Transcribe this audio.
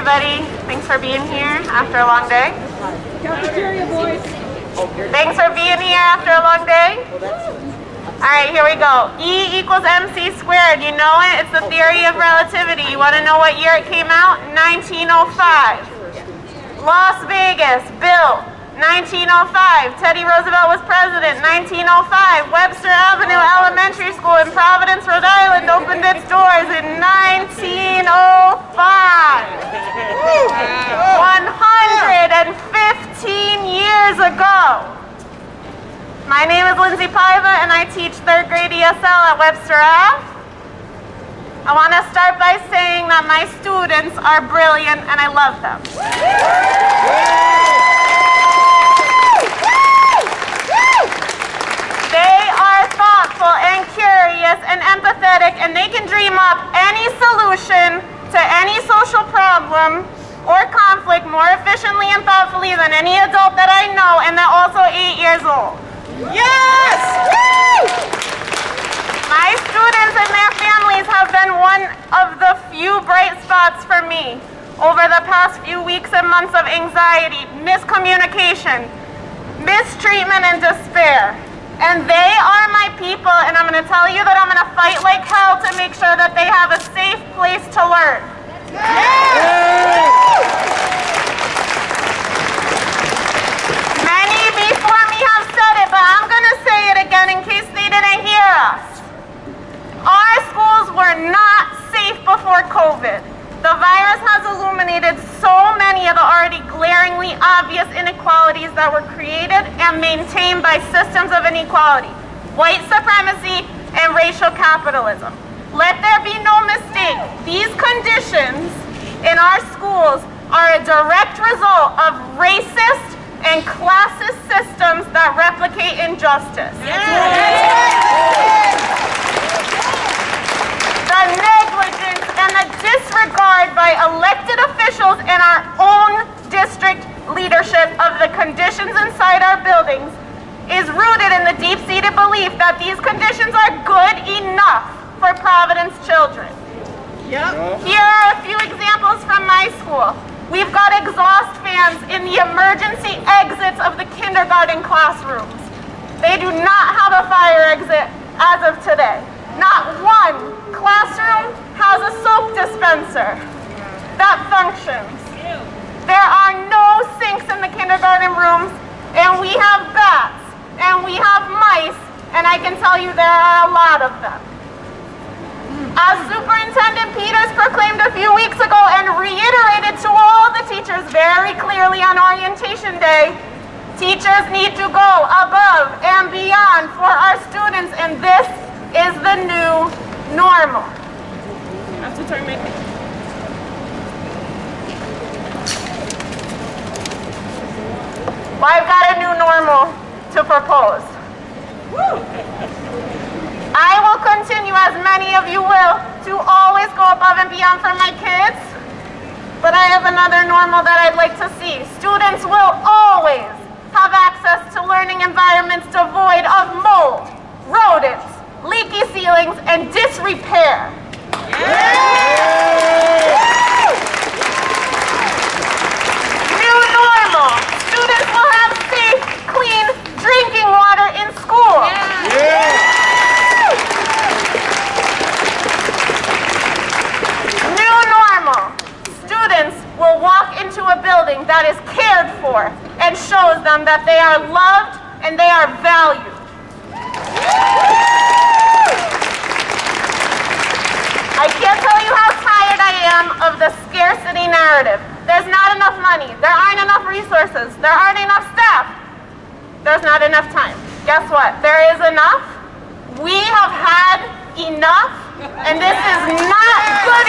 everybody. Thanks for being here after a long day. Cafeteria boys. Thanks for being here after a long day. All right, here we go. E equals mc squared. You know it? It's the theory of relativity. You want to know what year it came out? 1905. Las Vegas, built. 1905. Teddy Roosevelt was president. 1905. Webster Avenue Elementary School in Providence, Rhode Island opened its doors in 1905. 115 years ago. My name is Linday Paiva and I teach 3rd grade ESL at Webster Ave. I want to start by saying that my students are brilliant and I love them. They are thoughtful and curious and empathetic, and they can dream up any solution to any social problem or conflict more efficiently and thoughtfully than any adult that I know, and they're also 8 years old. Yes! My students and their families have been one of the few bright spots for me over the past few weeks and months of anxiety, miscommunication, mistreatment, and despair. And they are my people, and I'm going to tell you that I'm going to fight like hell to make sure that they have a safe place to learn. Many before me have said it, but I'm going to say it again in case they didn't hear us. Our schools were not safe before COVID. The virus has illuminated so many of the already glaringly obvious inequalities that were created and maintained by systems of inequality, white supremacy, and racial capitalism. Let there be no mistake, these conditions in our schools are a direct result of racist and classist systems that replicate injustice. The negligence and the disregard by elected officials and our own district leadership of the conditions inside our buildings is rooted in the deep-seated belief that these conditions are good enough for Providence children. Here are a few examples from my school. We've got exhaust fans in the emergency exits of the kindergarten classrooms. They do not have a fire exit as of today. Not one classroom has a soap dispenser that functions. There are no sinks in the kindergarten rooms, and we have bats, and we have mice, and I can tell you there are a lot of them. As Superintendent Peters proclaimed a few weeks ago and reiterated to all the teachers very clearly on orientation day, teachers need to go above and beyond for our students, and this is the new normal. That's the term. Well, I've got a new normal to propose. I will continue, as many of you will, to always go above and beyond for my kids, but I have another normal that I'd like to see. Students will always have access to learning environments devoid of mold, rodents, leaky ceilings, and disrepair. New normal. Students will have safe, clean drinking water in school. New normal. Students will walk into a building that is cared for and shows them that they are loved and they are valued. I can't tell you how tired I am of the scarcity narrative. There's not enough money. There aren't enough resources. There aren't enough staff. There's not enough time. Guess what? There is enough. We have had enough, and this is not good